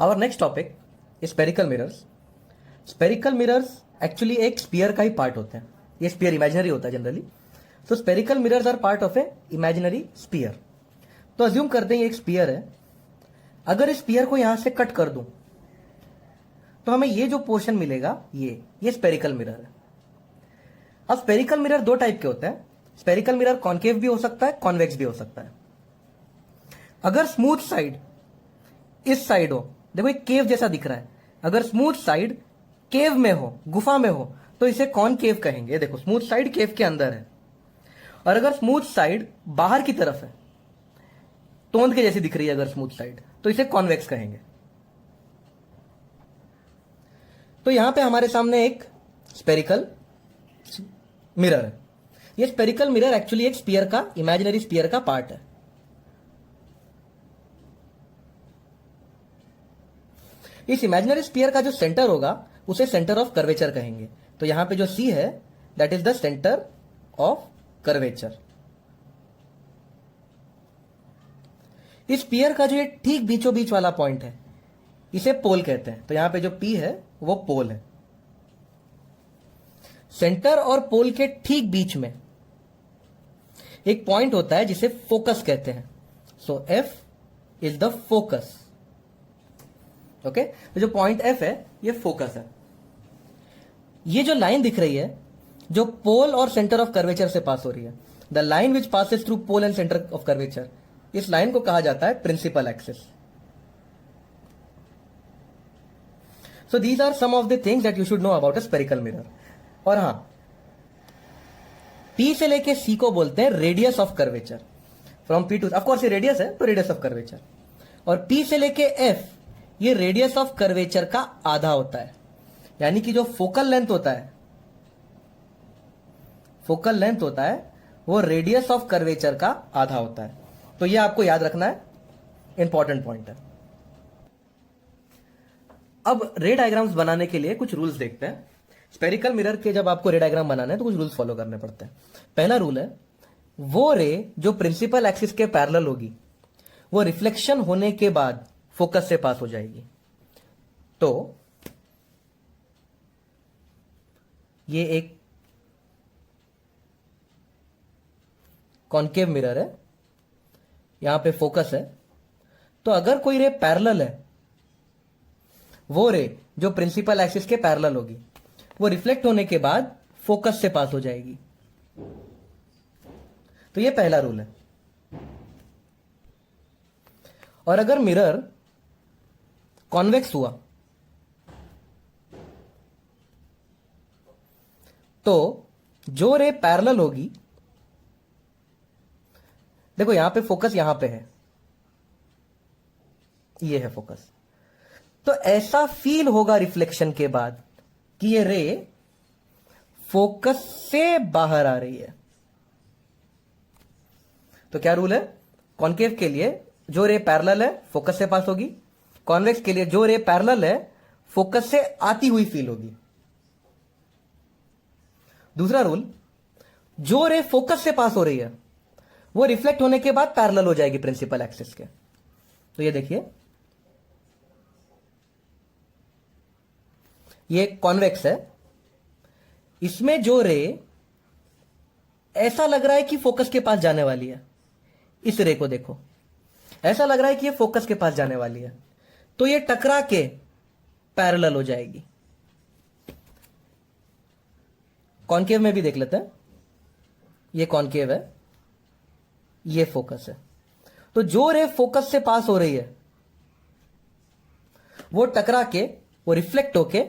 Our next topic spherical mirrors. Spherical mirrors actually एक sphere का ही पार्ट होते हैं। ये स्पीयर इमेजिनरी होता है जनरली। तो spherical mirrors are part of a imaginary sphere. तो अज्यूम करते हैं एक स्पीयर है। अगर इस स्पीयर को यहां से कट कर दूं तो हमें ये जो पोर्शन मिलेगा ये स्पेरिकल मिरर है। अब स्पेरिकल मिरर दो टाइप के होते हैं। स्पेरिकल मिरर कॉनकेव भी हो सकता है, कॉन्वेक्स भी हो सकता है। अगर स्मूथ साइड इस साइड हो, देखो एक केव जैसा दिख रहा है, अगर स्मूथ साइड केव में हो, गुफा में हो, तो इसे कॉनकेव कहेंगे। देखो स्मूथ साइड केव के अंदर है। और अगर स्मूथ साइड बाहर की तरफ है, तोंद के जैसी दिख रही है अगर स्मूथ साइड, तो इसे कॉन्वेक्स कहेंगे। तो यहां पे हमारे सामने एक स्पेरिकल मिरर है। ये स्पेरिकल मिरर एक्चुअली एक स्पीयर का, इमेजिनरी स्पीयर का पार्ट है। इस इमेजिनरी स्पीयर का जो सेंटर होगा उसे सेंटर ऑफ कर्वेचर कहेंगे। तो यहां पे जो सी है that is the centre of curvature. इस स्पीयर का जो ये ठीक बीचों बीच वाला पॉइंट है इसे पोल कहते हैं। तो यहां पे जो पी है वो पोल है। सेंटर और पोल के ठीक बीच में एक पॉइंट होता है जिसे फोकस कहते हैं। So F is the focus. Okay, तो जो पॉइंट एफ है ये फोकस है। ये जो लाइन दिख रही है जो पोल और सेंटर ऑफ कर्वेचर से पास हो रही है, the line which passes through pole and centre of curvature, इस लाइन को कहा जाता है principal axis. So these are some of the things that you should know about a spherical mirror. और हां, पी से लेके सी को बोलते हैं radius of curvature. From P to, of course ये रेडियस है तो रेडियस ऑफ कर्वेचर। और पी से लेके एफ, ये रेडियस ऑफ कर्वेचर का आधा होता है। यानी कि जो फोकल लेंथ होता है, फोकल लेंथ होता है वो रेडियस ऑफ कर्वेचर का आधा होता है। तो ये आपको याद रखना है, इंपॉर्टेंट पॉइंट है। अब रे डायग्राम्स बनाने के लिए कुछ रूल्स देखते हैं। स्पेरिकल मिरर के जब आपको रे डायग्राम बनाना है तो कुछ रूल्स फॉलो करने पड़ते हैं। पहला रूल है, वो रे जो प्रिंसिपल एक्सिस के पैरेलल होगी वो रिफ्लेक्शन होने के बाद फोकस से पास हो जाएगी। तो ये एक कॉनकेव मिरर है, यहां पे फोकस है। तो अगर कोई रे पैरेलल है, वो रे जो प्रिंसिपल एक्सिस के पैरेलल होगी वो रिफ्लेक्ट होने के बाद फोकस से पास हो जाएगी। तो ये पहला रूल है। और अगर मिरर कॉन्वेक्स हुआ तो जो रे पैरेलल होगी, देखो यहां पे फोकस यहां पे है, ये है फोकस, तो ऐसा फील होगा रिफ्लेक्शन के बाद कि ये रे फोकस से बाहर आ रही है। तो क्या रूल है, कॉन्केव के लिए जो रे पैरेलल है फोकस से पास होगी, कॉन्वेक्स के लिए जो रे पैरेलल है फोकस से आती हुई फील होगी। दूसरा रूल, जो रे फोकस से पास हो रही है वो रिफ्लेक्ट होने के बाद पैरेलल हो जाएगी प्रिंसिपल एक्सिस के। तो ये देखिए, ये कॉन्वेक्स है, इसमें जो रे ऐसा लग रहा है कि फोकस के पास जाने वाली है, इस रे को देखो, ऐसा लग रहा है कि ये फोकस के पास जाने वाली है, तो ये टकरा के पैरेलल हो जाएगी। कॉनकेव में भी देख लेते हैं, ये कॉनकेव है, ये फोकस है। तो जो रे फोकस से पास हो रही है वो टकरा के, वो रिफ्लेक्ट होके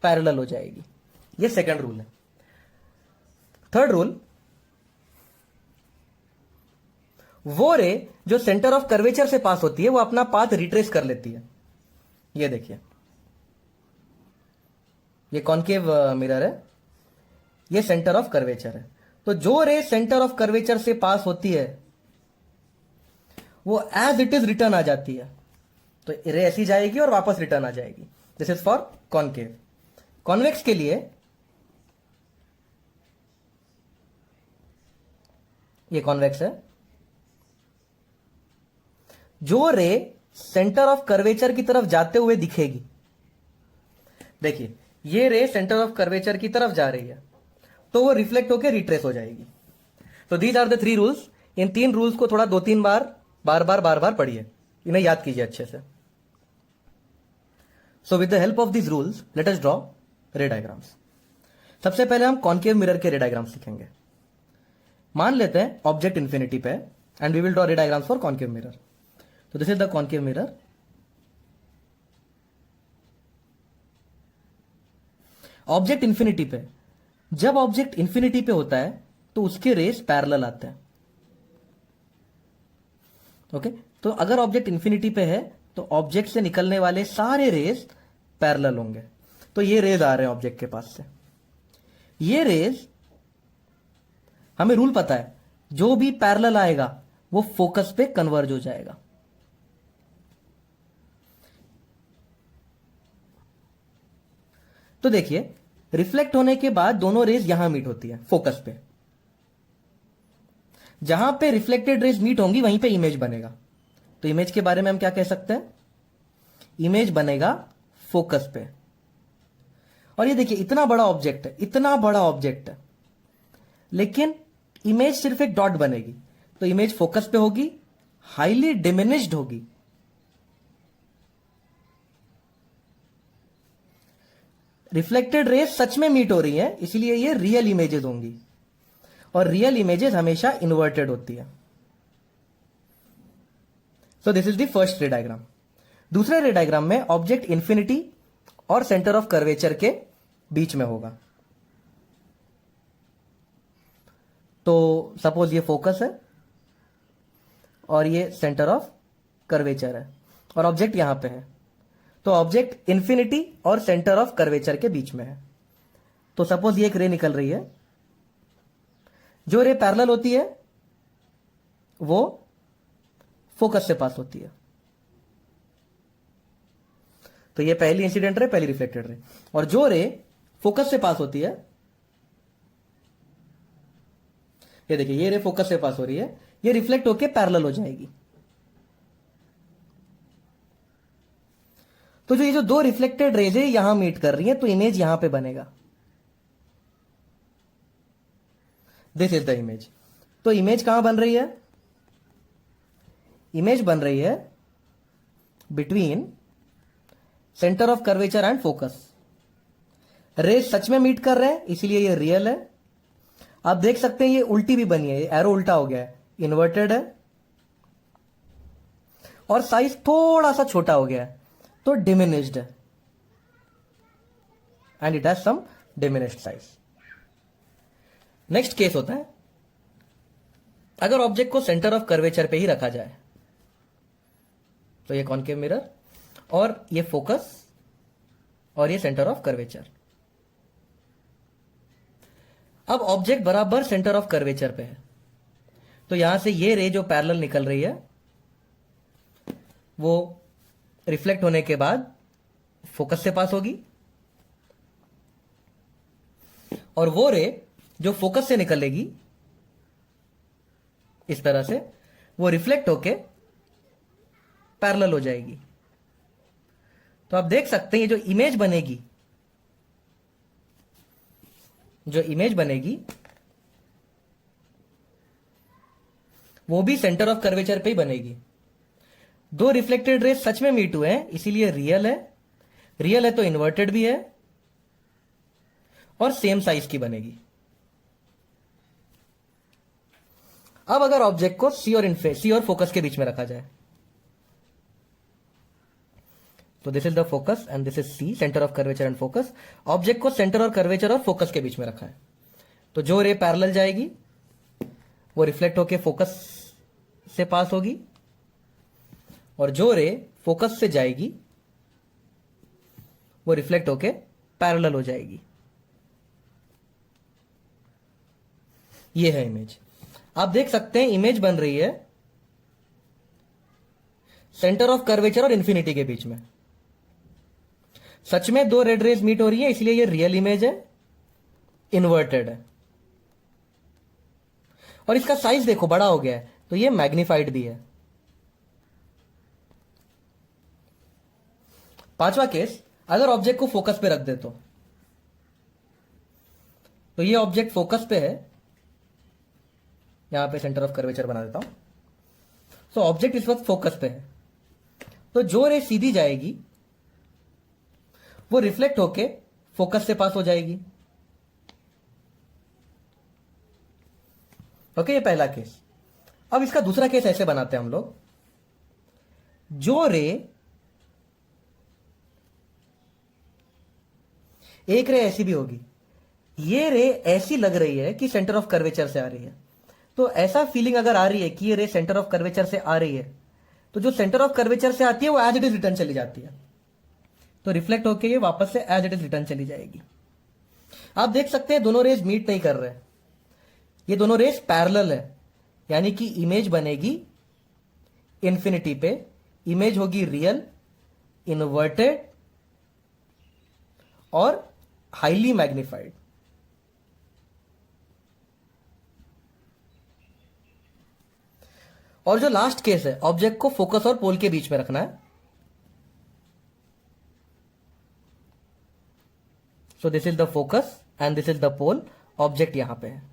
पैरेलल हो जाएगी। ये सेकंड रूल है। थर्ड रूल, वो रे जो सेंटर ऑफ कर्वेचर से पास होती है वो अपना पाथ रिट्रेस कर लेती है। ये देखिए, ये कॉनकेव मिरर है, ये सेंटर ऑफ कर्वेचर है। तो जो रे सेंटर ऑफ कर्वेचर से पास होती है वो एज इट इज रिटर्न आ जाती है। तो रे ऐसी जाएगी और वापस रिटर्न आ जाएगी। This is for concave. Convex के लिए ये कॉन्वेक्स है, जो रे सेंटर ऑफ कर्वेचर की तरफ जाते हुए दिखेगी। देखिए ये रे सेंटर ऑफ कर्वेचर की तरफ जा रही है, तो वो रिफ्लेक्ट होकर रिट्रेस हो जाएगी। तो दीज आर द 3 रूल्स। इन 3 रूल्स को थोड़ा 2-3 बार पढ़िए, इन्हें याद कीजिए अच्छे से। So with the help of this rules let us draw ray diagrams. सबसे पहले हम कॉन्केव मिरर के रे डायग्राम्स लिखेंगे। मान लेते हैं ऑब्जेक्ट इंफिनिटी पे and we will draw ray diagrams for concave mirror. तो this is the concave mirror. Object infinity पे, जब ऑब्जेक्ट इंफिनिटी पे होता है तो उसके रेस पैरेलल आते हैं। ओके तो अगर ऑब्जेक्ट इंफिनिटी पे है तो ऑब्जेक्ट से निकलने वाले सारे रेस पैरेलल होंगे। तो ये रेज आ रहे हैं ऑब्जेक्ट के पास से। ये रेज, हमें रूल पता है, जो भी पैरेलल आएगा वो फोकस पे कन्वर्ज हो जाएगा। तो देखिए रिफ्लेक्ट होने के बाद दोनों रेज यहां मीट होती है फोकस पे। जहां पे रिफ्लेक्टेड रेज मीट होंगी वहीं पे इमेज बनेगा। तो इमेज के बारे में हम क्या कह सकते हैं? इमेज बनेगा फोकस पे। और ये देखिए इतना बड़ा ऑब्जेक्ट है, इतना बड़ा ऑब्जेक्ट है, लेकिन इमेज सिर्फ एक डॉट बनेगी। तो इमेज फोकस पे होगी, हाईली डिमिनिश्ड होगी। रिफ्लेक्टेड रेज सच में मीट हो रही है, इसलिए ये रियल इमेजेस होंगी, और रियल इमेजेस हमेशा इन्वर्टेड होती है। So this is the first ray diagram. दूसरे रे डायग्राम में ऑब्जेक्ट इंफिनिटी और सेंटर ऑफ कर्वेचर के बीच में होगा। तो सपोज ये फोकस है और ये सेंटर ऑफ कर्वेचर है और ऑब्जेक्ट यहां पे है। तो ऑब्जेक्ट इंफिनिटी और सेंटर ऑफ कर्वेचर के बीच में है। तो सपोज ये एक रे निकल रही है। जो रे पैरेलल होती है वो फोकस से पास होती है। तो ये पहली इंसिडेंट रे, पहली रिफ्लेक्टेड रे। और जो रे फोकस से पास होती है, ये देखिए ये रे फोकस से पास हो रही है, ये रिफ्लेक्ट होके पैरेलल हो जाएगी। तो जो ये जो दो रिफ्लेक्टेड रेज है यहां मीट कर रही है, तो इमेज यहां पे बनेगा। This is the image. तो इमेज कहां बन रही है? इमेज बन रही है between centre of curvature and focus. Rays सच में मीट कर रहे हैं, इसलिए ये रियल है। आप देख सकते हैं ये उल्टी भी बनी है, एरो उल्टा हो गया है, इन्वर्टेड है। और साइज थोड़ा सा छोटा हो गया है, तो डिमिनिश्ड है, and it has some diminished size. Next case होता है अगर ऑब्जेक्ट को सेंटर ऑफ कर्वेचर पे ही रखा जाए। तो ये कॉन्केव मिरर और ये फोकस और ये सेंटर ऑफ कर्वेचर। अब ऑब्जेक्ट बराबर सेंटर ऑफ कर्वेचर पे है, तो यहां से ये रे जो पैरेलल निकल रही है वो रिफ्लेक्ट होने के बाद फोकस से पास होगी, और वो रे जो फोकस से निकलेगी इस तरह से, वो रिफ्लेक्ट होके पैरेलल हो जाएगी। तो आप देख सकते हैं ये जो इमेज बनेगी, वो भी सेंटर ऑफ कर्वेचर पे ही बनेगी। दो रिफ्लेक्टेड रेज सच में मीट हुए हैं, इसीलिए रियल है। रियल है तो इन्वर्टेड भी है और सेम साइज की बनेगी। अब अगर ऑब्जेक्ट को सी और फोकस के बीच में रखा जाए, तो this is the focus and this is C, centre of curvature and focus. Object को सेंटर और कर्वेचर और फोकस के बीच में रखा है, तो जो रे पैरेलल जाएगी वो रिफ्लेक्ट होके फोकस से पास होगी, और जो रे फोकस से जाएगी वो रिफ्लेक्ट होके पैरेलल हो जाएगी। ये है इमेज। आप देख सकते हैं इमेज बन रही है सेंटर ऑफ कर्वेचर और इंफिनिटी के बीच में। सच में दो रेड रेज मीट हो रही है, इसलिए ये रियल इमेज है, इन्वर्टेड है। और इसका साइज देखो बड़ा हो गया है, तो ये मैग्निफाइड भी है। पांचवा केस, अगर ऑब्जेक्ट को फोकस पे रख दे तो ये ऑब्जेक्ट फोकस पे है, यहां पे सेंटर ऑफ कर्वेचर बना देता हूं। सो ऑब्जेक्ट इस वक्त फोकस पे है, तो जो रे सीधी जाएगी वो रिफ्लेक्ट होके फोकस से पास हो जाएगी। ओके, ये पहला केस। अब इसका दूसरा केस ऐसे बनाते हैं हम लोग, जो रे, एक रे ऐसी भी होगी, ये रे ऐसी लग रही है कि सेंटर ऑफ कर्वेचर से आ रही है, तो ऐसा फीलिंग अगर आ रही है कि ये रे सेंटर ऑफ कर्वेचर से आ रही है, तो जो सेंटर ऑफ कर्वेचर से आती है वो एज इट इज रिटर्न चली जाती है, तो रिफ्लेक्ट होके ये वापस से एज इट इज रिटर्न चली जाएगी। आप देख सकते हैं दोनों रेज मीट नहीं कर रहे, ये दोनों रेज पैरेलल है, यानी कि इमेज बनेगी इंफिनिटी पे, इमेज होगी रियल, इन्वर्टेड और हाईली मैग्निफाइड। और जो लास्ट केस है, ऑब्जेक्ट को फोकस और पोल के बीच में रखना है। So this is the focus and this is the pole, object यहां पे है।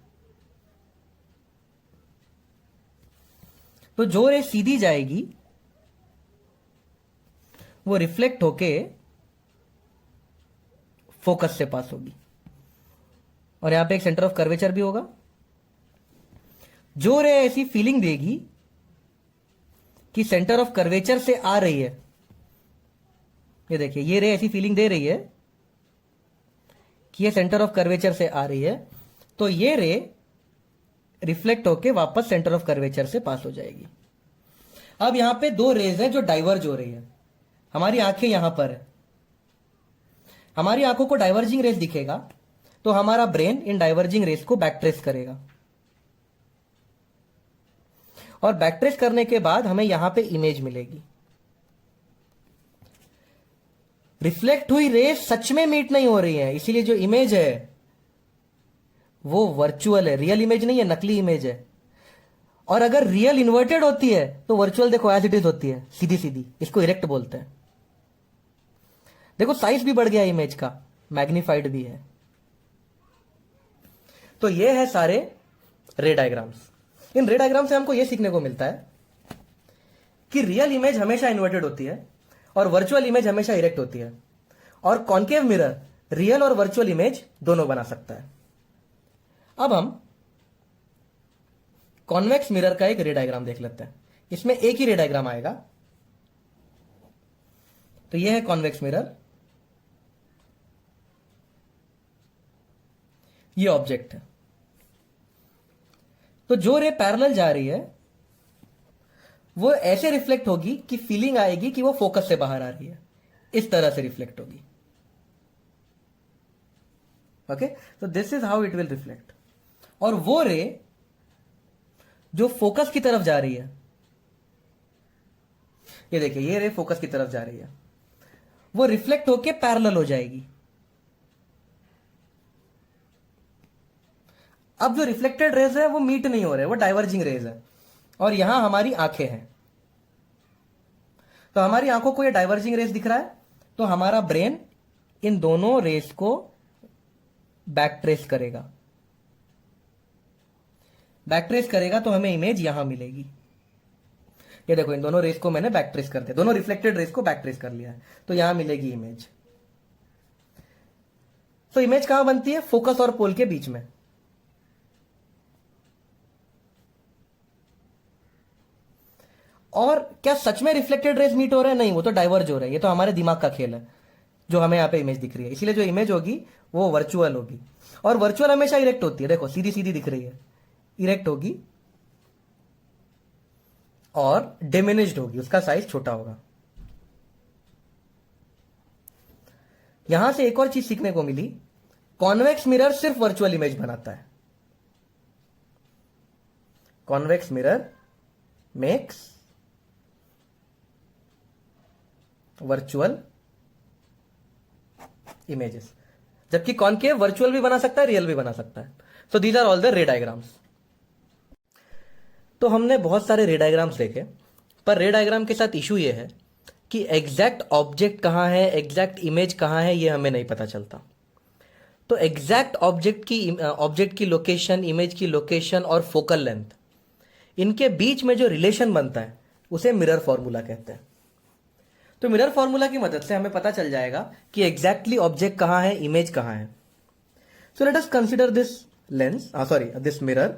तो जो रे सीधी जाएगी वो रिफ्लेक्ट होके फोकस से पास होगी, और यहां पे एक सेंटर ऑफ कर्वेचर भी होगा। जो रे ऐसी फीलिंग देगी कि सेंटर ऑफ कर्वेचर से आ रही है, ये देखिए ये रे ऐसी फीलिंग दे रही है कि ये सेंटर ऑफ कर्वेचर से आ रही है, तो ये रे रिफ्लेक्ट होके वापस सेंटर ऑफ कर्वेचर से पास हो जाएगी। अब यहां पे दो रेज हैं जो डाइवर्ज हो रही है, हमारी आंखें यहां पर है, हमारी आंखों को डाइवर्जिंग रेस दिखेगा, तो हमारा ब्रेन इन डाइवर्जिंग रेस को बैकट्रेस करेगा, और बैकट्रेस करने के बाद हमें यहां पे इमेज मिलेगी। रिफ्लेक्ट हुई रेस सच में मीट नहीं हो रही है, इसीलिए जो इमेज है वो वर्चुअल है, रियल इमेज नहीं है, नकली इमेज है। और अगर रियल इन्वर्टेड होती है तो वर्चुअल देखो एज इट इज होती है, सीधी सीधी, इसको इरेक्ट बोलते हैं। देखो साइज भी बढ़ गया इमेज का, मैग्निफाइड भी है। तो ये है सारे रे डायग्राम्स। इन रे डायग्राम से हमको यह सीखने को मिलता है कि रियल इमेज हमेशा इन्वर्टेड होती है और वर्चुअल इमेज हमेशा इरेक्ट होती है, और कॉन्केव मिरर रियल और वर्चुअल इमेज दोनों बना सकता है। अब हम कॉन्वेक्स मिरर का एक रे डायग्राम देख लेते हैं। इसमें एक ही रे डायग्राम आएगा। तो यह है कॉन्वेक्स मिरर, ये ऑब्जेक्ट है। तो जो रे पैरेलल जा रही है वो ऐसे रिफ्लेक्ट होगी कि फीलिंग आएगी कि वो फोकस से बाहर आ रही है, इस तरह से रिफ्लेक्ट होगी। ओके, तो this is how it will reflect. और वो रे जो फोकस की तरफ जा रही है, ये देखिए ये रे फोकस की तरफ जा रही है, वो रिफ्लेक्ट होके पैरेलल हो जाएगी। अब जो रिफ्लेक्टेड रेज है वो मीट नहीं हो रहे, वो डाइवर्जिंग रेज है, और यहां हमारी आंखें हैं। तो हमारी आंखों को ये डाइवर्जिंग रेज दिख रहा है, तो हमारा ब्रेन इन दोनों रेज को बैक ट्रेस करेगा। बैक ट्रेस करेगा तो हमें इमेज यहां मिलेगी। ये देखो इन दोनों रेस को मैंने बैक ट्रेस कर दिया, दोनों रिफ्लेक्टेड रेस को बैक ट्रेस कर लिया है, तो यहां मिलेगी इमेज। तो इमेज कहां बनती है? फोकस और पोल के बीच में। और क्या सच में रिफ्लेक्टेड रेस मीट हो रहे हैं? नहीं, वो तो डाइवर्ज हो रहे हैं। ये तो हमारे दिमाग का खेल है जो हमें यहां पे इमेज दिख रही है। इसीलिए जो इमेज होगी वो वर्चुअल होगी, और वर्चुअल हमेशा इरेक्ट होती है। देखो सीधी सीधी दिख रही है, इरेक्ट होगी और डिमिनिश्ड होगी, उसका साइज छोटा होगा। यहां से एक और चीज सीखने को मिली, कॉन्वेक्स मिरर सिर्फ वर्चुअल इमेज बनाता है। Convex mirror makes virtual images, जबकि कॉनकेव वर्चुअल भी बना सकता है, रियल भी बना सकता है। So these are all the ray diagrams. तो हमने बहुत सारे रे डायग्राम्स देखे, पर रे डायग्राम के साथ इशू ये है कि एग्जैक्ट ऑब्जेक्ट कहाँ है, एग्जैक्ट इमेज कहाँ है, ये हमें नहीं पता चलता। तो एग्जैक्ट ऑब्जेक्ट की लोकेशन, इमेज की लोकेशन और फोकल लेंथ, इनके बीच में जो रिलेशन बनता है उसे मिरर फॉर्मूला कहते हैं। तो मिरर फॉर्मूला की मदद से हमें पता चल जाएगा कि एग्जैक्टली ऑब्जेक्ट कहाँ है, इमेज कहाँ है। सो let us consider this lens, this mirror.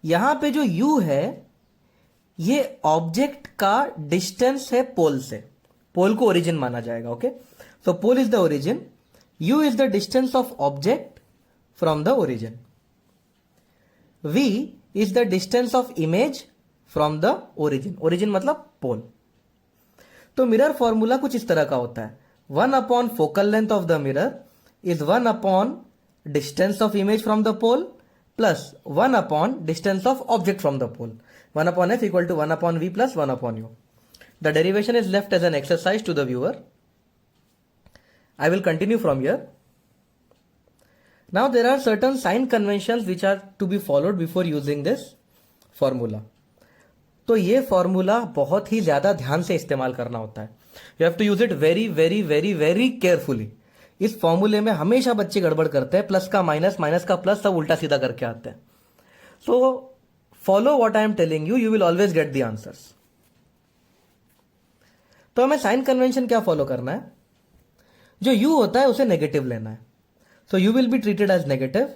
यहां पे जो u है ये ऑब्जेक्ट का डिस्टेंस है पोल से, पोल को ओरिजिन माना जाएगा। Okay, so pole is the origin, u is the distance of object from the origin, v is the distance of image from the origin, origin मतलब पोल। तो मिरर फॉर्मूला कुछ इस तरह का होता है, 1 upon focal length of the mirror is 1 upon distance of image from the pole plus 1 upon distance of object from the pole, 1 upon f equal to 1 upon v plus 1 upon u. The derivation is left as an exercise to the viewer. I will continue from here. Now there are certain sign conventions which are to be followed before using this formula. तो ये formula बहुत ही ज्यादा ध्यान से इस्तेमाल करना होता है। You have to use it very very very very carefully. इस फॉर्मूले में हमेशा बच्चे गड़बड़ करते हैं, प्लस का माइनस, माइनस का प्लस, सब उल्टा सीधा करके आते हैं। सो follow what I am telling you, you will always get the answers. तो हमें साइन कन्वेंशन क्या फॉलो करना है, जो u होता है उसे नेगेटिव लेना है। सो u will be treated as negative.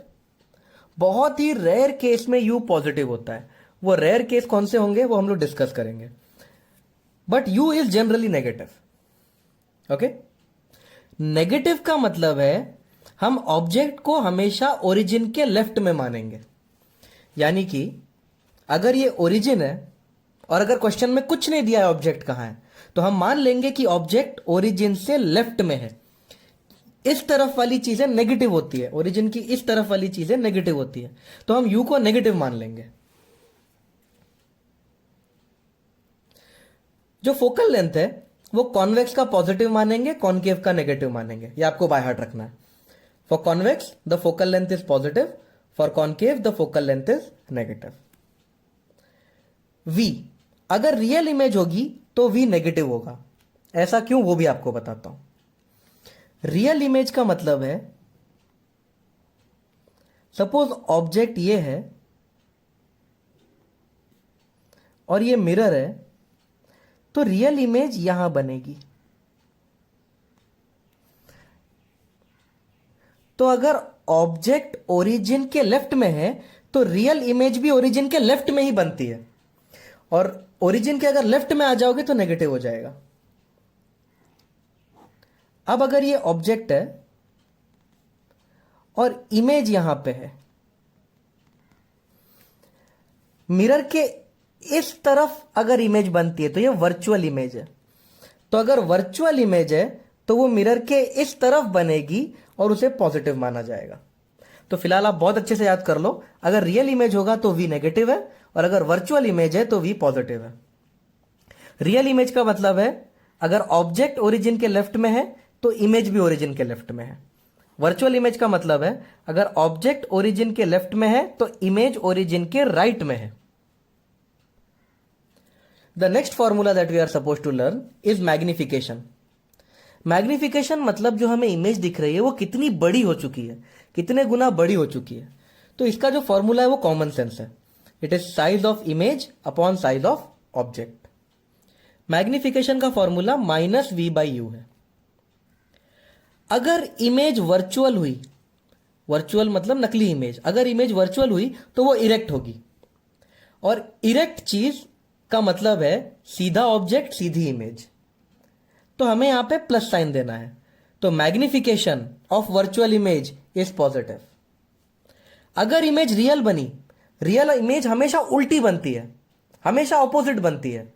बहुत ही रेयर केस में u पॉजिटिव होता है, वो रेयर केस कौन से होंगे वो हम लोग डिस्कस करेंगे, but u is generally negative. Okay, negative का मतलब है हम ऑब्जेक्ट को हमेशा ओरिजिन के लेफ्ट में मानेंगे। यानी कि अगर ये ओरिजिन है और अगर क्वेश्चन में कुछ नहीं दिया है ऑब्जेक्ट कहां है, तो हम मान लेंगे कि ऑब्जेक्ट ओरिजिन से लेफ्ट में है। इस तरफ वाली चीजें नेगेटिव होती है, ओरिजिन की इस तरफ वाली चीजें नेगेटिव होती है, तो हम u को नेगेटिव मान लेंगे। जो फोकल लेंथ है वो कॉन्वेक्स का पॉजिटिव मानेंगे, कॉनकेव का नेगेटिव मानेंगे, ये आपको बाय हार्ट रखना है। For convex the focal length is positive, for concave the focal length is negative. v अगर रियल इमेज होगी तो v नेगेटिव होगा। ऐसा क्यों, वो भी आपको बताता हूं। रियल इमेज का मतलब है, सपोज ऑब्जेक्ट ये है और ये मिरर है, तो रियल इमेज यहां बनेगी। तो अगर ऑब्जेक्ट ओरिजिन के लेफ्ट में है तो रियल इमेज भी ओरिजिन के लेफ्ट में ही बनती है, और ओरिजिन के अगर लेफ्ट में आ जाओगे तो नेगेटिव हो जाएगा। अब अगर ये ऑब्जेक्ट है और इमेज यहां पे है, मिरर के इस तरफ अगर इमेज बनती है तो ये वर्चुअल इमेज है। तो अगर वर्चुअल इमेज है तो वो मिरर के इस तरफ बनेगी और उसे पॉजिटिव माना जाएगा। तो फिलहाल आप बहुत अच्छे से याद कर लो, अगर रियल इमेज होगा तो v नेगेटिव है, और अगर वर्चुअल इमेज है तो v पॉजिटिव है। रियल इमेज का मतलब है अगर ऑब्जेक्ट ओरिजिन के लेफ्ट में है तो इमेज भी ओरिजिन के लेफ्ट में है। वर्चुअल इमेज का मतलब है अगर ऑब्जेक्ट ओरिजिन के लेफ्ट में है तो इमेज ओरिजिन के राइट में है। The next formula that we are suppose to learn is magnification. Magnification मतलब जो हमें इमेज दिख रही है वो कितनी बड़ी हो चुकी है, कितने गुना बड़ी हो चुकी है। तो इसका जो फॉर्मूला है वो कॉमन सेंस है, it is size of image upon size of object. Magnification का फॉर्मूला -v/u है। अगर इमेज वर्चुअल हुई, वर्चुअल मतलब नकली इमेज, अगर इमेज वर्चुअल हुई तो वो इरेक्ट होगी, और इरेक्ट चीज का मतलब है सीधा ऑब्जेक्ट सीधी इमेज। तो हमें यहां पे प्लस साइन देना है, तो magnification of virtual image is positive. अगर इमेज रियल बनी, रियल इमेज हमेशा उल्टी बनती है, हमेशा ऑपोजिट बनती है,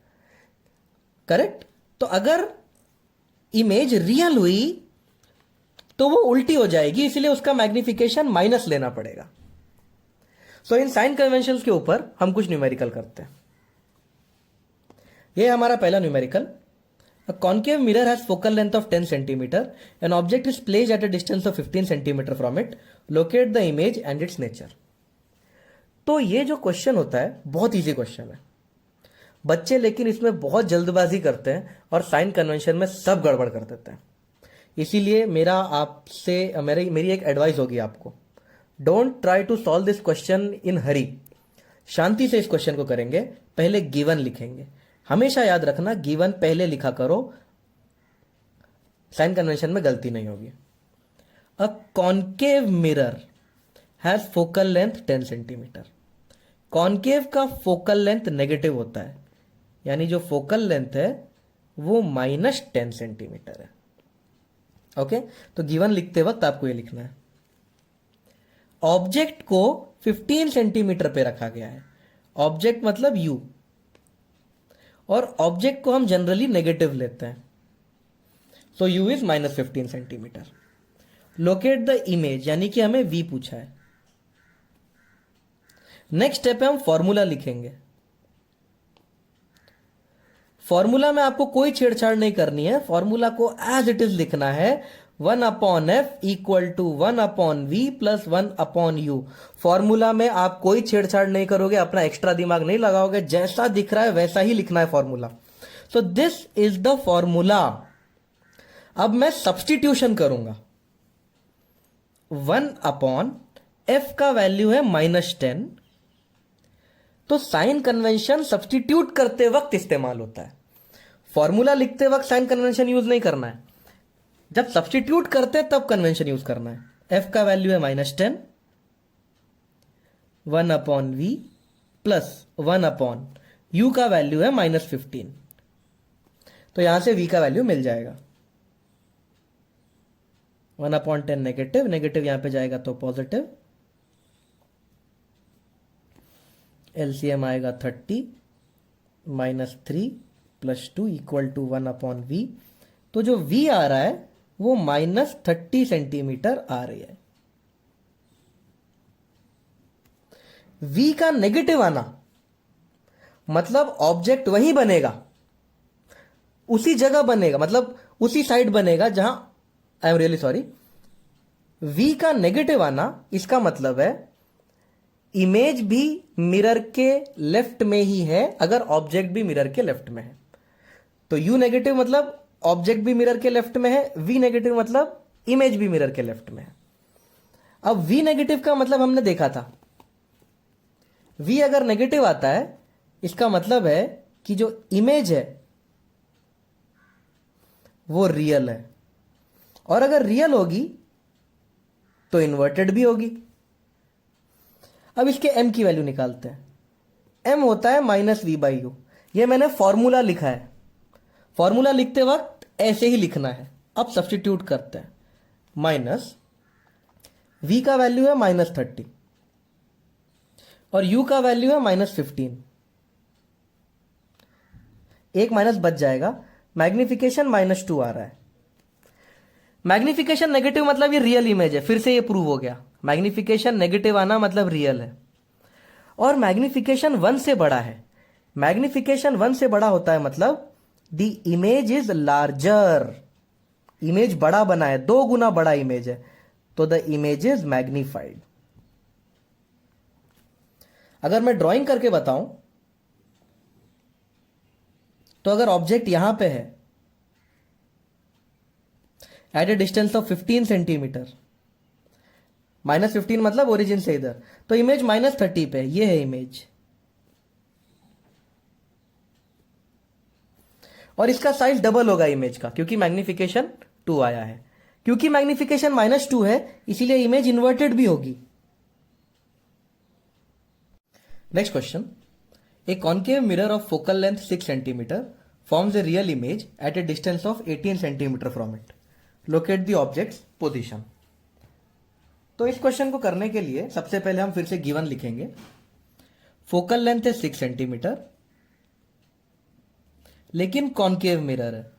करेक्ट। तो अगर इमेज रियल हुई तो वो उल्टी हो जाएगी, इसलिए उसका मैग्निफिकेशन माइनस लेना पड़ेगा। सो इन साइन कन्वेंशन के ऊपर हम कुछ न्यूमेरिकल करते हैं। ये हमारा पहला numerical, a concave mirror has focal length of 10 centimeter, an object is placed at a distance of 15 centimeter from it, locate the image and its nature। तो ये जो क्वेश्चन होता है बहुत इजी क्वेश्चन है। बच्चे लेकिन इसमें बहुत जल्दबाजी करते हैं और साइन कन्वेंशन में सब गड़बड़ कर देते हैं। इसीलिए मेरा आपसे मेरी एक एडवाइस होगी आपको, don't try to solve this question in hurry. शांति से इस क्वेश्चन को करेंगे, पहले गिवन लिखेंगे। हमेशा याद रखना गिवन पहले लिखा करो, साइन कन्वेंशन में गलती नहीं होगी। A concave mirror has focal length 10 centimetre. Concave का फोकल लेंथ नेगेटिव होता है, यानी जो फोकल लेंथ है वो -10 सेंटीमीटर है। ओके, तो गिवन लिखते वक्त आपको ये लिखना है। ऑब्जेक्ट को 15 सेंटीमीटर पे रखा गया है। ऑब्जेक्ट मतलब यू, और ऑब्जेक्ट को हम जनरली नेगेटिव लेते हैं, so you is -15 centimetre. Locate the image, यानी कि हमें वी पूछा है। नेक्स्ट स्टेप है हम फॉर्मूला लिखेंगे। फॉर्मूला में आपको कोई छेड़छाड़ नहीं करनी है, फॉर्मूला को एज इट इज लिखना है। 1/f = 1/v + 1/u। फॉर्मूला में आप कोई छेड़छाड़ नहीं करोगे, अपना एक्स्ट्रा दिमाग नहीं लगाओगे, जैसा दिख रहा है वैसा ही लिखना है formula. So this is the formula. अब मैं सब्सटीट्यूशन करूंगा। 1/f का वैल्यू है -10, तो साइन कन्वेंशन सब्सटीट्यूट करते वक्त इस्तेमाल होता है। फॉर्मूला लिखते वक्त साइन कन्वेंशन यूज नहीं करना है, जब सब्सटीट्यूट करते तब कन्वेंशन यूज करना है। f का वैल्यू है -10, 1/v + 1/u का वैल्यू है -15, तो यहां से v का वैल्यू मिल जाएगा। 1/10 नेगेटिव, नेगेटिव यहां पे जाएगा तो पॉजिटिव। एलसीएम आएगा 30 -3 + 2 = 1/v। तो जो v आ रहा है वो -30 सेंटीमीटर आ रही है। v का नेगेटिव आना मतलब ऑब्जेक्ट वहीं बनेगा, उसी जगह बनेगा, मतलब उसी साइड बनेगा जहां, I am really sorry, v का नेगेटिव आना इसका मतलब है इमेज भी मिरर के लेफ्ट में ही है अगर ऑब्जेक्ट भी मिरर के लेफ्ट में है। तो u नेगेटिव मतलब ऑब्जेक्ट भी मिरर के लेफ्ट में है, v नेगेटिव मतलब इमेज भी मिरर के लेफ्ट में है। अब v नेगेटिव का मतलब हमने देखा था, v अगर नेगेटिव आता है इसका मतलब है कि जो इमेज है वो रियल है, और अगर रियल होगी तो इन्वर्टेड भी होगी। अब इसके m की वैल्यू निकालते हैं। m होता है -v/u। ये मैंने फॉर्मूला लिखा है, फॉर्मूला लिखते वक्त ऐसे ही लिखना है। अब सब्स्टिट्यूट करते हैं। v का वैल्यू है -30 और u का वैल्यू है -15। एक माइनस बच जाएगा, मैग्निफिकेशन -2 आ रहा है। मैग्निफिकेशन नेगेटिव मतलब ये रियल इमेज है, फिर से ये प्रूव हो गया। मैग्निफिकेशन नेगेटिव आना मतलब रियल है, और मैग्निफिकेशन 1 से बड़ा है। मैग्निफिकेशन 1 से बड़ा होता है मतलब the image is larger, image बड़ा बना है, 2 गुना बड़ा इमेज है, तो द इमेज इज मैग्निफाइड। अगर मैं ड्राइंग करके बताऊं तो अगर ऑब्जेक्ट यहां पे है at a distance of 15 centimetre, -15 मतलब ओरिजिन से इधर, तो इमेज -30 पे, ये है इमेज, और इसका साइज डबल होगा इमेज का, क्योंकि मैग्निफिकेशन 2 आया है। क्योंकि मैग्निफिकेशन -2 है इसलिए इमेज इन्वर्टेड भी होगी। Next question, A concave mirror of focal length 6 centimetre forms a real image at a distance of 18 centimetre from it. Locate the objects position. तो इस क्वेश्चन को करने के लिए सबसे पहले हम फिर से गिवन लिखेंगे। फोकल लेंथ है 6 सेंटीमीटर, लेकिन कॉन्केव मिरर है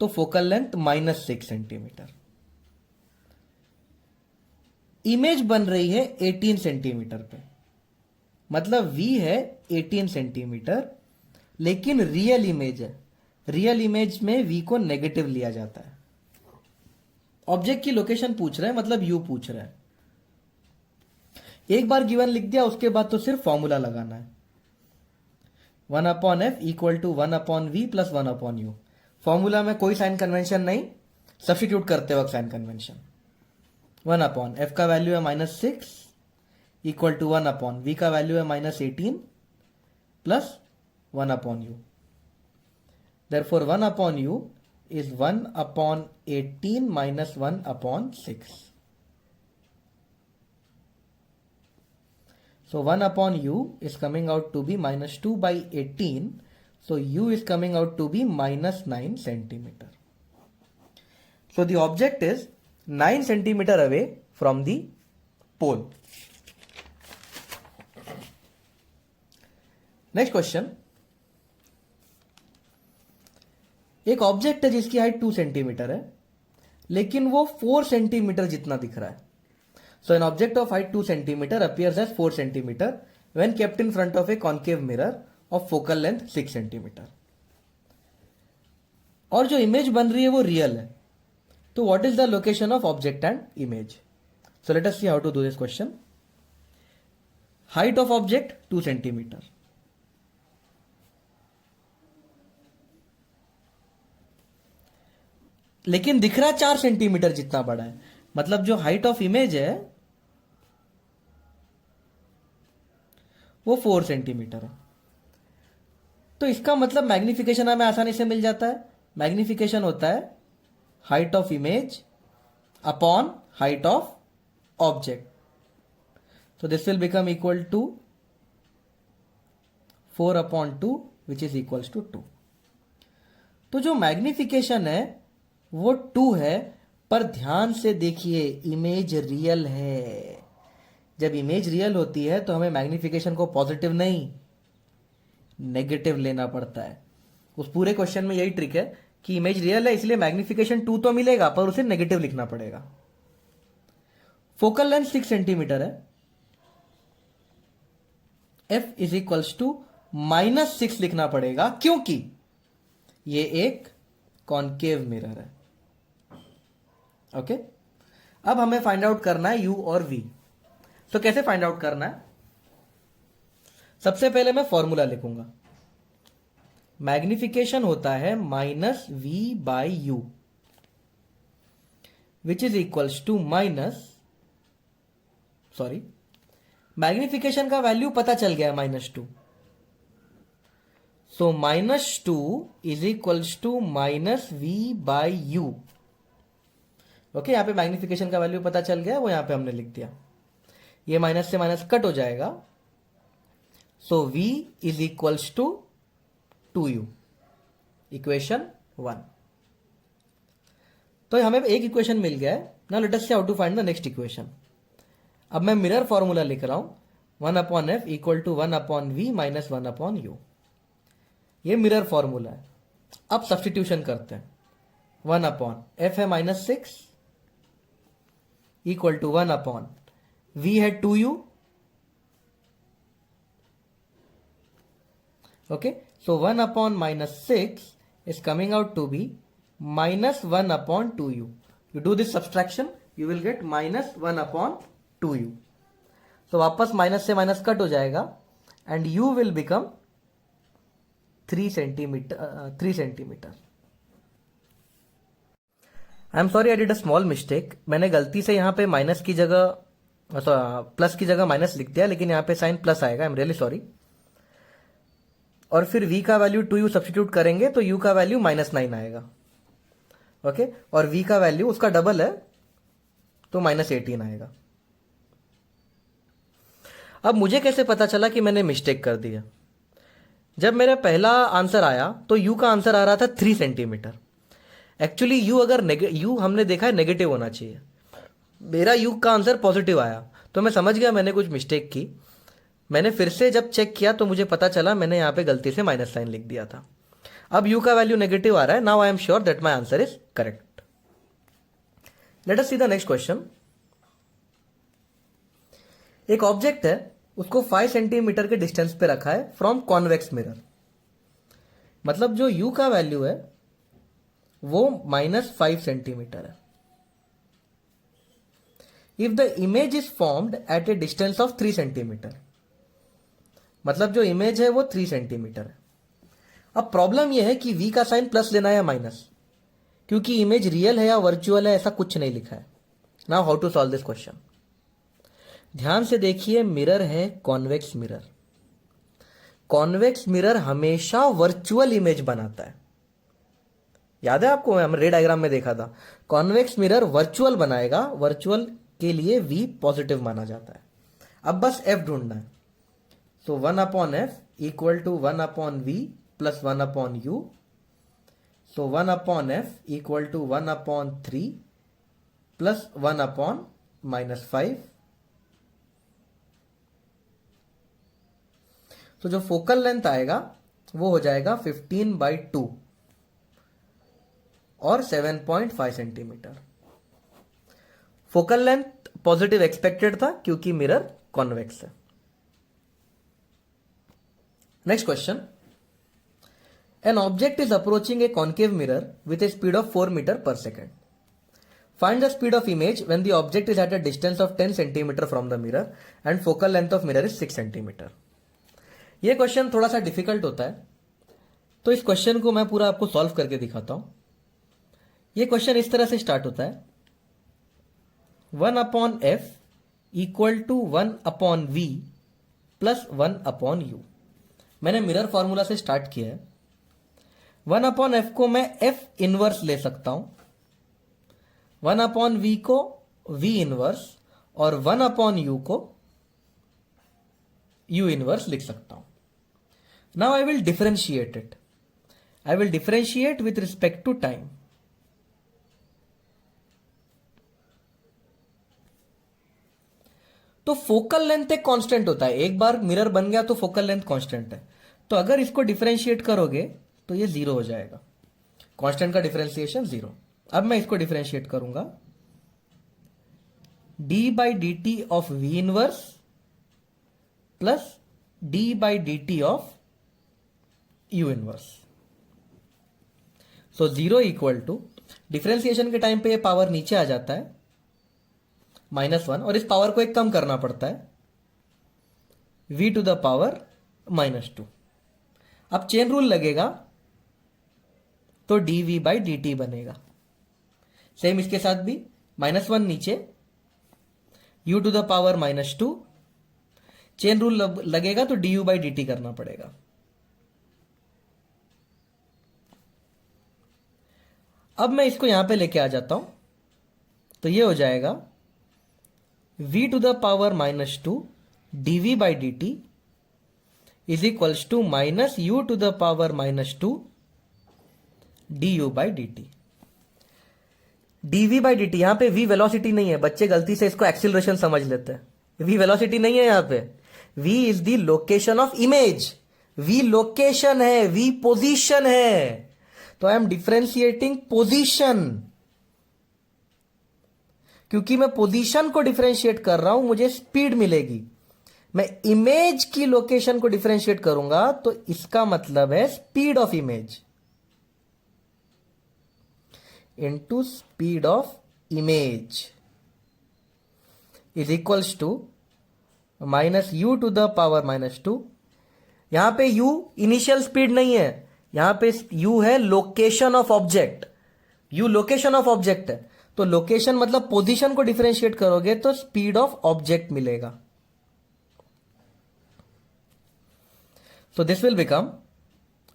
तो फोकल लेंथ -6 सेंटीमीटर। इमेज बन रही है 18 सेंटीमीटर पे, मतलब v है 18 सेंटीमीटर, लेकिन रियल इमेज है। रियल इमेज में v को नेगेटिव लिया जाता है। ऑब्जेक्ट की लोकेशन पूछ रहे हैं, मतलब u पूछ रहे हैं। एक बार गिवन लिख दिया, उसके बाद तो सिर्फ फॉर्मूला लगाना है। 1 upon F equal to 1 upon V plus 1 upon U. Formula में कोई साइन कन्वेंशन नहीं, सब्स्टिट्यूट करते वक्त साइन कन्वेंशन। 1 अपॉन एफ का वैल्यू है -6 इक्वल टू 1 अपॉन वी का वैल्यू है -18 plus 1 upon U. Therefore 1 upon u is 1 upon 18 minus 1 upon 6. So 1 upon u is coming out to be -2 by 18. So u is coming out to be -9 centimeter. So the object is 9 centimeter away from the pole. Next question. एक object है जिसकी height 2 centimetre है, लेकिन वो 4 centimetre जितना दिख रहा है। So an object of height 2 centimetre appears as 4 centimetre when kept in front of a concave mirror of focal length 6 centimetre. और जो इमेज बन रही है वो रियल है, तो what is the location of object and image? So let us see how to do this question. Height of object 2 centimetre, लेकिन दिख रहा है 4 सेंटीमीटर जितना बड़ा है, मतलब जो हाइट ऑफ इमेज है वो 4 सेंटीमीटर है। तो इसका मतलब मैग्निफिकेशन हमें आसानी से मिल जाता है। मैग्निफिकेशन होता है height of image upon height of object. तो this will become equal to 4 upon 2 which is equals to 2। तो जो मैग्निफिकेशन है वो 2 है, पर ध्यान से देखिए इमेज रियल है। जब इमेज रियल होती है तो हमें मैग्निफिकेशन को पॉजिटिव नहीं नेगेटिव लेना पड़ता है। उस पूरे क्वेश्चन में यही ट्रिक है कि इमेज रियल है इसलिए मैग्निफिकेशन 2 तो मिलेगा, पर उसे नेगेटिव लिखना पड़ेगा। फोकल लेंथ 6 सेंटीमीटर है, एफ इज इक्वल्स टू -6 लिखना पड़ेगा क्योंकि ये एक कॉन्केव मिरर है। ओके अब हमें फाइंड आउट करना है u और v। तो कैसे फाइंड आउट करना है? सबसे पहले मैं फॉर्मूला लिखूंगा। मैग्निफिकेशन होता है -v/u which is equals to magnification का वैल्यू पता चल गया -2। So -2 is equals to -v/u। Okay यहां पे मैग्निफिकेशन का वैल्यू पता चल गया, वो यहां पे हमने लिख दिया। ये माइनस से माइनस कट हो जाएगा। So v is equals to 2u, equation 1। तो हमें एक इक्वेशन मिल गया है। Now let us see how to find the next equation. अब मैं मिरर फॉर्मूला लिख रहा हूं 1 upon F equal to 1 upon V minus 1 upon U. ये मिरर फॉर्मूला है। अब सब्स्टिट्यूशन करते हैं। 1 अपॉन एफ है -6 इक्वल टू 1 अपॉन v है 2u। Okay so 1 upon -6 is coming out to be -1 upon 2u. You do this subtraction, you will get -1 upon 2u. So वापस minus से minus cut हो जाएगा and u will become 3 centimetre. I am sorry I did a small mistake. मैंने गलती से यहाँ पे minus की जगह प्लस की जगह माइनस लिख दिया, लेकिन यहाँ पे साइन प्लस आएगा। I am really sorry. और फिर v का वैल्यू 2u सब्स्टिट्यूट करेंगे तो u का वैल्यू -9 आएगा। ओके और v का वैल्यू उसका डबल है तो -18 आएगा। अब मुझे कैसे पता चला कि मैंने मिस्टेक कर दिया? जब मेरा पहला आंसर आया तो u का आंसर आ रहा था 3 सेंटीमीटर। एक्चुअली u अगर u हमने देखा है नेगेटिव होना चाहिए, मेरा u का आंसर पॉजिटिव आया तो मैं समझ गया मैंने कुछ मिस्टेक की। मैंने फिर से जब चेक किया तो मुझे पता चला मैंने यहाँ पे गलती से माइनस साइन लिख दिया था। अब u का वैल्यू नेगेटिव आ रहा है। Now I am sure that my answer is correct. Late us see the next question. एक ऑब्जेक्ट है, उसको 5 सेंटीमीटर के डिस्टेंस पे रखा है फ्रॉम कॉन्वेक्स मिरर। मतलब जो u का वैल्यू है वो -5 सेंटीमीटर है। If the image is formed at a distance of 3 centimetre, मतलब जो इमेज है वो 3 सेंटीमीटर है। अब प्रॉब्लम यह है कि v का साइन प्लस लेना है या माइनस, क्योंकि इमेज रियल है या वर्चुअल है ऐसा कुछ नहीं लिखा है। Now how to solve this question. ध्यान से देखिए, मिरर है कॉन्वेक्स मिरर। कॉन्वेक्स मिरर हमेशा वर्चुअल इमेज बनाता है, याद है आपको, हम रे डायग्राम में देखा था। कॉन्वेक्स मिरर वर्चुअल बनाएगा, वर्चुअल के लिए v पॉजिटिव माना जाता है। अब बस f ढूंढना है। So 1/f equal to 1/v plus 1/u। So 1/f equal to 1/3 plus 1/-5। तो जो फोकल लेंथ आएगा वो हो जाएगा 15/2 और 7.5 centimetre. Focal length positive expected था क्योंकि मिरर कॉन्वेक्स है। Next question, an object is approaching a concave mirror with a speed of 4 metre per second. Find the speed of image when the object is at a distance of 10 centimetre from the mirror and focal length of mirror is 6 centimetre. यह question थोड़ा सा difficult होता है, तो इस question को मैं पूरा आपको सॉल्व करके दिखाता हूं। यह क्वेश्चन इस तरह से स्टार्ट होता है, 1/f equal to 1/v plus 1/u। मैंने मिरर फॉर्मूला से स्टार्ट किया है। 1/f को मैं f इनवर्स ले सकता हूं, 1/v को v इनवर्स और 1/u को u इनवर्स लिख सकता हूं। Now I will differentiate it. I will differentiate with respect to time. तो फोकल लेंथ एक कांस्टेंट होता है, एक बार मिरर बन गया तो फोकल लेंथ कांस्टेंट है। तो अगर इसको डिफरेंशिएट करोगे तो ये 0 हो जाएगा, कांस्टेंट का डिफरेंशिएशन 0। अब मैं इसको डिफरेंशिएट करूंगा, d/dt of v inverse plus d/dt of u inverse. So 0 equal to, differentiation के टाइम पे ये पावर नीचे आ जाता है -1, और इस पावर को एक कम करना पड़ता है, v टू द पावर -2। अब चेन रूल लगेगा तो dv/dt बनेगा। सेम इसके साथ भी -1 नीचे, u to the power -2, chain rule लगेगा तो du/dt करना पड़ेगा। अब मैं इसको यहां पे लेके आ जाता हूं, तो ये हो जाएगा v to the power -2 dv/dt is equals to minus u to the power -2 du/dt। dv/dt, यहां पे v वेलोसिटी नहीं है, बच्चे गलती से इसको एक्सीलरेशन समझ लेते हैं। v वेलोसिटी नहीं है यहां पे, v is the location of image. v location है, v पोजीशन है, तो आई एम डिफरेंशिएटिंग पोजीशन। क्योंकि मैं पोजीशन को डिफरेंशिएट कर रहा हूं, मुझे स्पीड मिलेगी। मैं इमेज की लोकेशन को डिफरेंशिएट करूंगा तो इसका मतलब है speed of image into speed of image is equals to -u to the power -2। यहां पे u इनिशियल स्पीड नहीं है, यहां पे u है location of object. u location of object है, तो लोकेशन मतलब पोजीशन को डिफरेंशिएट करोगे तो स्पीड ऑफ ऑब्जेक्ट मिलेगा। So this will become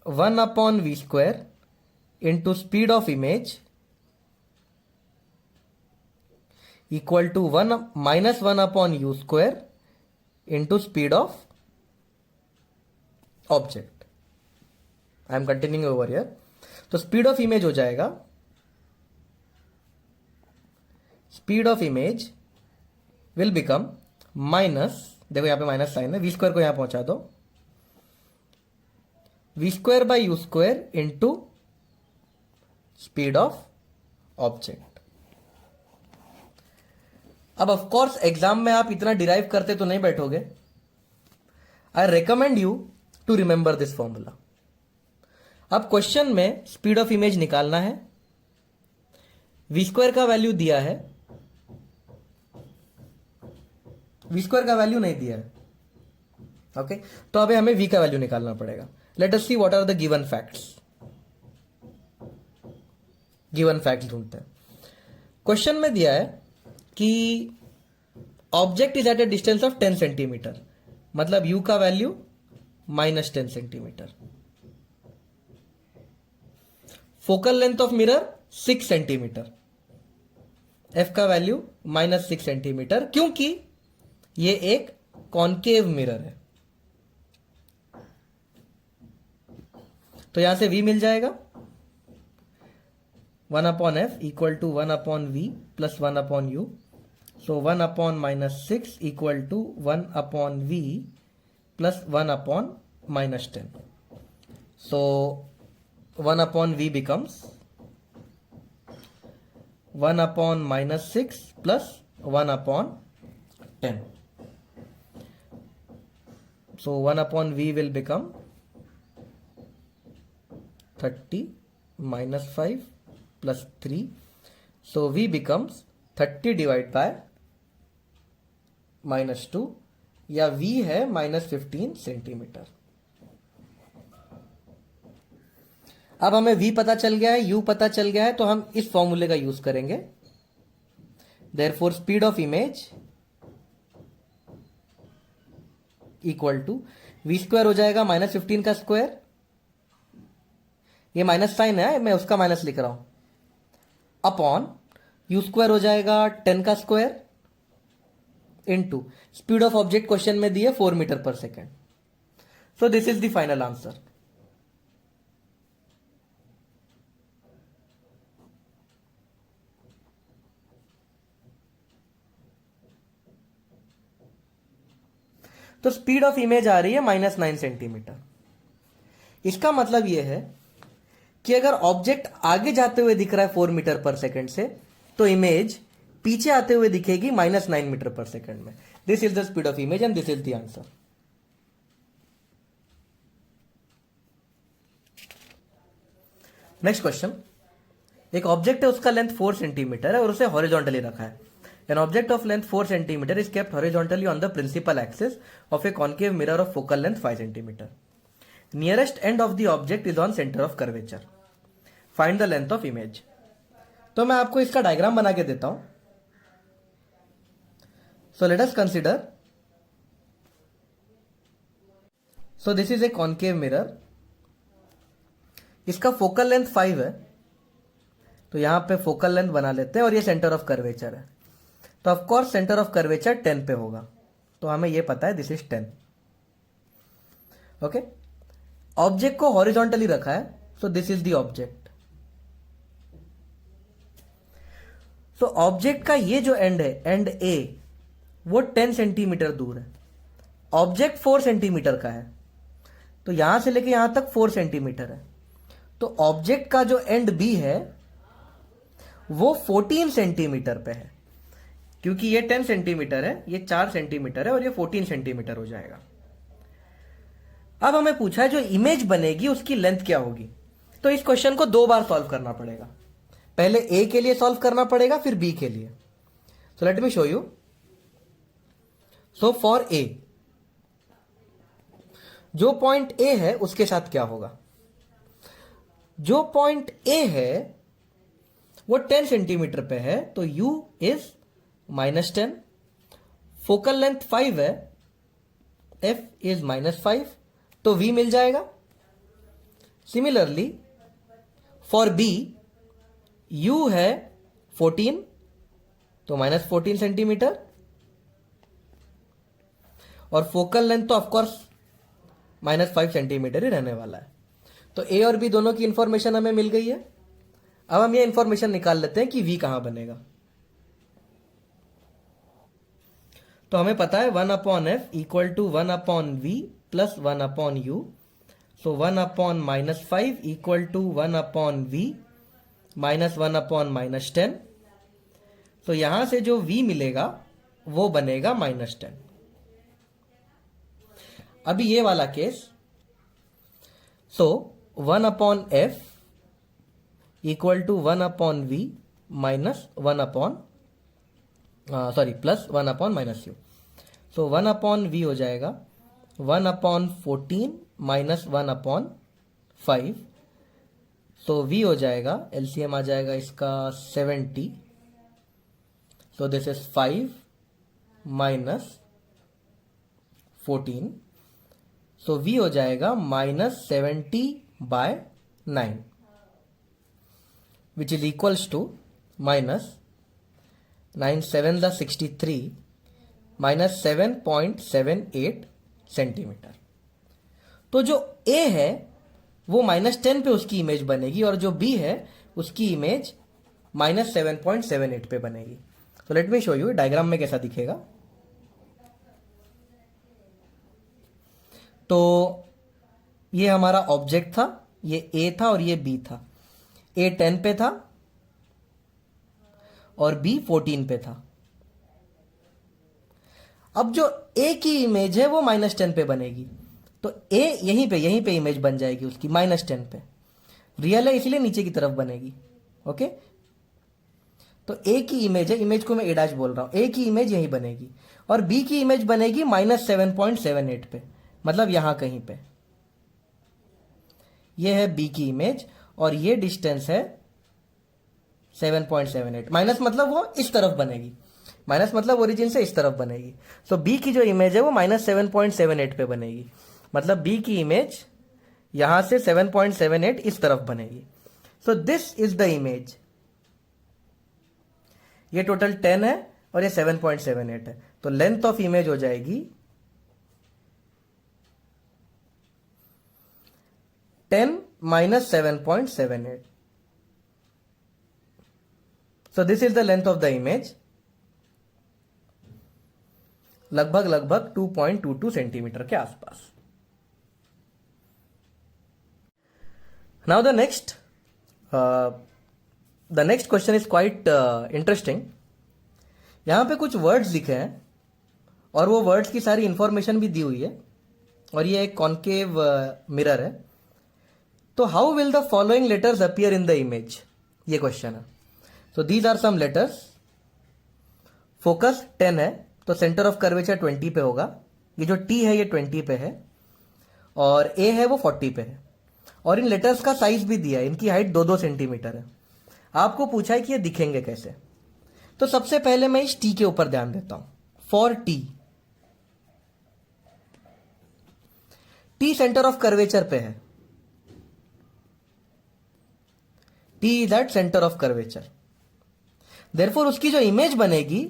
1/v² into speed of image equal to -1/u² into speed of object. I am continuing over here. तो speed of image हो जाएगा, speed of image will become minus, देखो यहां पे minus sign है, v² को यहां पहुंचा दो, v²/u² into speed of object. अब ऑफ कोर्स एग्जाम में आप इतना डिराइव करते तो नहीं बैठोगे। I recommend you to remember this formula. अब क्वेश्चन में स्पीड ऑफ इमेज निकालना है, v² का वैल्यू दिया है, v² का वैल्यू नहीं दिया है, ओके। तो अब हमें v का वैल्यू निकालना पड़ेगा। Let us see what are the given facts. Given facts ढूंढते हैं। क्वेश्चन में दिया है कि object is at a distance of 10 centimetre, मतलब यू का value -10 centimetre. Focal length of mirror 6 centimetre, F का वैल्यू -6 सेंटीमीटर, क्योंकि ये एक कॉन्केव मिरर है। तो यहां से v मिल जाएगा 1/f equal to 1/v plus 1/u। So 1/-6 equal to 1/v plus 1/-10। So 1/v becomes 1/-6 plus 1/10. So 1/v will become 30 minus 5 plus 3. So v becomes 30 divided by -2, या v है -15 सेंटीमीटर। अब हमें v पता चल गया है, u पता चल गया है, तो हम इस फॉर्मूले का यूज करेंगे। Therefore speed of image equal to v square हो जाएगा -15 का स्क्वायर, ये माइनस साइन है मैं उसका माइनस लिख रहा हूं, अपॉन u स्क्वायर हो जाएगा 10 का square into speed of object question में दिए 4 metre per second. So this is the final answer. तो स्पीड ऑफ इमेज आ रही है -9 सेंटीमीटर। इसका मतलब यह है कि अगर ऑब्जेक्ट आगे जाते हुए दिख रहा है 4 मीटर पर सेकेंड से, तो इमेज पीछे आते हुए दिखेगी -9 मीटर पर सेकेंड में। This is the speed of image and this is the answer. Next question, एक ऑब्जेक्ट है, उसका लेंथ 4 सेंटीमीटर है और उसे हॉरिजॉन्टली रखा है। An object of length 4 cm is kept horizontally on the principal axis of a concave mirror of focal length 5 cm. Nearest end of the object is on center of curvature. Find the length of image. तो मैं आपको इसका diagram बना के देता हूं। So let us consider. So this is a concave mirror. इसका focal length 5 है, तो यहां पे फोकल लेंथ बना लेते हैं और ये सेंटर ऑफ कर्वेचर है। तो of course centre of curvature 10 पे होगा, तो हमें ये पता है दिस इज 10। ओके, ऑब्जेक्ट को हॉरिजॉन्टली रखा है, so this is the object. So object का ये जो एंड है, एंड ए, वो 10 सेंटीमीटर दूर है। ऑब्जेक्ट 4 सेंटीमीटर का है, तो यहां से लेके यहां तक 4 सेंटीमीटर है। तो ऑब्जेक्ट का जो एंड बी है वो 14 सेंटीमीटर पे है, क्योंकि ये 10 सेंटीमीटर है, ये 4 सेंटीमीटर है और ये 14 सेंटीमीटर हो जाएगा। अब हमें पूछा है जो इमेज बनेगी उसकी लेंथ क्या होगी। तो इस क्वेश्चन को 2 बार सॉल्व करना पड़ेगा। पहले ए के लिए सॉल्व करना पड़ेगा, फिर बी के लिए। So let me show you. So for a, जो पॉइंट ए है उसके साथ क्या होगा। जो पॉइंट ए है वो 10 सेंटीमीटर पे है, तो u इज -10, फोकल लेंथ 5 है, f इज -5, तो v मिल जाएगा। सिमिलरली फॉर b, u है 14, तो -14 सेंटीमीटर, और फोकल लेंथ तो ऑफकोर्स -5 सेंटीमीटर ही रहने वाला है। तो a और b दोनों की इंफॉर्मेशन हमें मिल गई है। अब हम ये इंफॉर्मेशन निकाल लेते हैं कि v कहां बनेगा। तो हमें पता है 1/f equal to 1/v plus 1/u। So 1/-5 equal to 1/v minus 1/-10। तो यहां से जो v मिलेगा वो बनेगा -10। अभी ये वाला case, so 1/f equal to 1/v minus plus 1/-u। So 1/v हो जाएगा 1/14 -1/5, सो v हो जाएगा, एलसीएम आ जाएगा इसका 70, so this is 5 -14, so v हो जाएगा -70/9, which is equals to -9 7 63 -7.78 centimetre. तो जो A है वो -10 पे उसकी इमेज बनेगी और जो B है उसकी इमेज -7.78 पे बनेगी। तो let me show you diagram में कैसा दिखेगा। तो ये हमारा ऑब्जेक्ट था, ये A था और ये B था। A 10 पे था और B 14 पे था। अब जो A की इमेज है वो -10 पे बनेगी, तो A यहीं पे इमेज बन जाएगी उसकी -10 पे। रियल है इसलिए नीचे की तरफ बनेगी। ओके, तो A की इमेज है, इमेज को मैं A' बोल रहा हूं, A की इमेज यहीं बनेगी और B की इमेज बनेगी -7.78 पे, मतलब यहां कहीं पे। ये है B की इमेज और ये डिस्टेंस है 7.78। माइनस मतलब वो इस तरफ बनेगी, माइनस मतलब ओरिजिन से इस तरफ बनेगी। सो B की जो इमेज है वो -7.78 पे बनेगी, मतलब B की इमेज यहां से 7.78 इस तरफ बनेगी। सो दिस इज द इमेज। ये टोटल 10 है और ये 7.78 है, तो लेंथ ऑफ इमेज हो जाएगी 10 - 7.78। सो this is the length of the image, लगभग 2.22 सेंटीमीटर के आसपास। Now the next question is quite interesting. यहां पे कुछ वर्ड्स लिखे हैं और वो वर्ड्स की सारी इंफॉर्मेशन भी दी हुई है और ये एक कॉन्केव मिरर है। तो how will the following letters appear in the image, ये क्वेश्चन है। So these are some letters. Focus 10 है तो सेंटर ऑफ कर्वेचर 20 पे होगा। ये जो T है ये 20 पे है और A है वो 40 पे है और इन लेटर्स का साइज भी दिया है, इनकी हाइट 2-2 सेंटीमीटर है। आपको पूछा है कि ये दिखेंगे कैसे। तो सबसे पहले मैं इस T के ऊपर ध्यान देता हूं। For T, T centre of curvature पे है, T is at centre of curvature, therefore उसकी जो इमेज बनेगी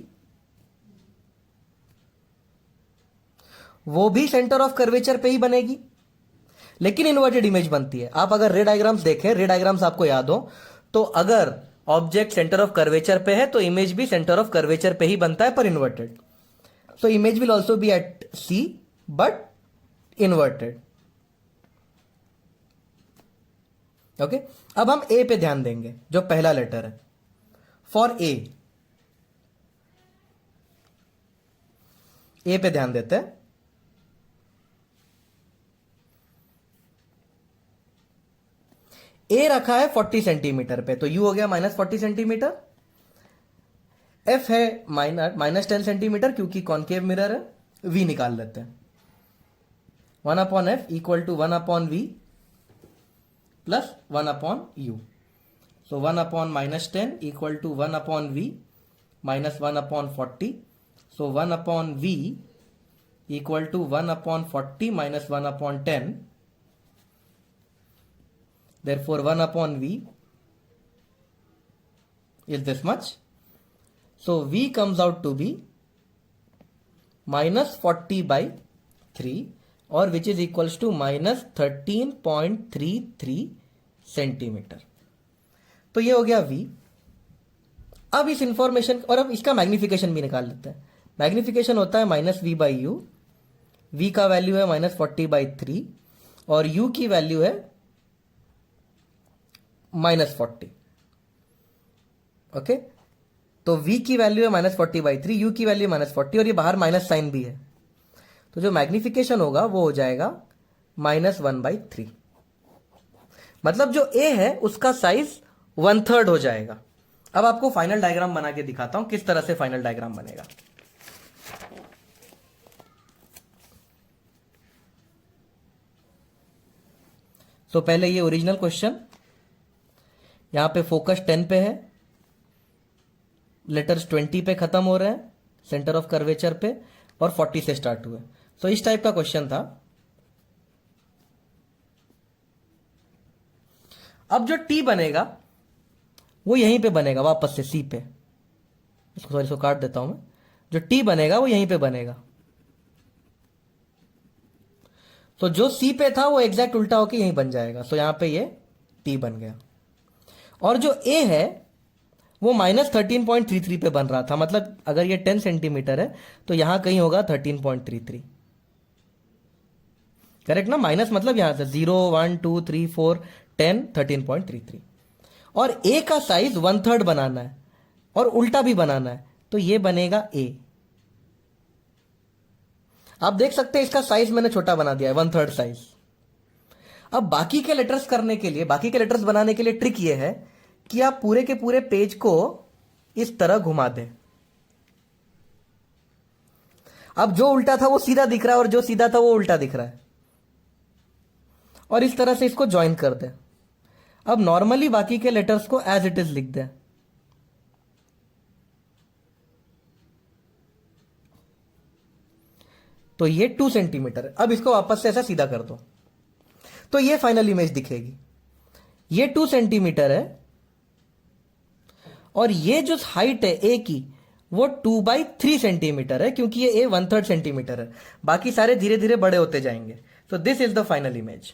वो भी सेंटर ऑफ कर्वेचर पे ही बनेगी, लेकिन इन्वर्टेड इमेज बनती है। आप अगर रे डायग्राम्स देखें, रे डायग्राम्स आपको याद हो, तो अगर ऑब्जेक्ट सेंटर ऑफ कर्वेचर पे है तो इमेज भी सेंटर ऑफ कर्वेचर पे ही बनता है पर inverted. So image will also be at C but inverted. Okay, अब हम A पे ध्यान देंगे जो पहला लेटर है। फॉर A पे ध्यान देते हैं। A रखा है 40 सेंटीमीटर पे, तो U हो गया -40 सेंटीमीटर। F है -10 सेंटीमीटर क्योंकि कॉन्केव मिरर है। V निकाल लेते हैं। 1/F equal to 1/V plus 1/U। So 1/-10 equal to 1/V minus 1/40। So 1/V equal to 1/40 minus 1/10। Therefore 1/V is this much. So V comes out to be -40/3 और which is equals to -13.33 centimetre. तो ये हो गया V। अब इस information और अब इसका मैग्निफिकेशन भी निकाल लेते हैं। मैग्निफिकेशन होता है -V/U। V का वैल्यू है -40/3 और U की वैल्यू है -40। ओके, तो V की वैल्यू है -40/3, U की वैल्यू -40 और ये बाहर माइनस साइन भी है, तो जो मैग्निफिकेशन होगा वो हो जाएगा -1/3। मतलब जो A है उसका साइज 1/3 हो जाएगा। अब आपको फाइनल डायग्राम बना के दिखाता हूं किस तरह से फाइनल डायग्राम बनेगा। तो पहले ये ओरिजिनल क्वेश्चन, यहां पे फोकस 10 पे है, लेटर्स 20 पे खत्म हो रहे हैं सेंटर ऑफ कर्वेचर पे, और 40 से स्टार्ट हुए। तो इस टाइप का क्वेश्चन था। अब जो टी बनेगा वो यहीं पे बनेगा, वापस से सी पे, इसको सॉरी इसको काट देता हूं मैं। जो टी बनेगा वो यहीं पे बनेगा। तो जो सी पे था वो एग्जैक्ट उल्टा होके यहीं बन जाएगा। सो यहां पे ये टी बन गया। और जो ए है वो -13.33 पे बन रहा था, मतलब अगर ये 10 सेंटीमीटर है तो यहां कहीं होगा 13.33। करेक्ट ना? माइनस मतलब यहां से 0 1 2 3 4 10 13.33। और ए का साइज 1/3 बनाना है और उल्टा भी बनाना है, तो ये बनेगा ए। आप देख सकते हैं इसका साइज मैंने छोटा बना दिया है, 1/3 साइज। अब बाकी के लेटर्स करने के लिए, बाकी के लेटर्स बनाने के लिए ट्रिक ये है कि आप पूरे के पूरे पेज को इस तरह घुमा दें। अब जो उल्टा था वो सीधा दिख रहा है और जो सीधा था वो उल्टा दिख रहा है, और इस तरह से इसको ज्वाइन कर दें। अब नॉर्मली बाकी के लेटर्स को एज इट इज लिख दें। तो ये 2 सेंटीमीटर है। अब इसको वापस से ऐसा सीधा कर दो तो ये फाइनल इमेज दिखेगी। ये 2 सेंटीमीटर है और ये जो हाइट है ए की वो 2/3 सेंटीमीटर है, क्योंकि ये ए 1/3 सेंटीमीटर है। बाकी सारे धीरे धीरे बड़े होते जाएंगे। तो this is the final image.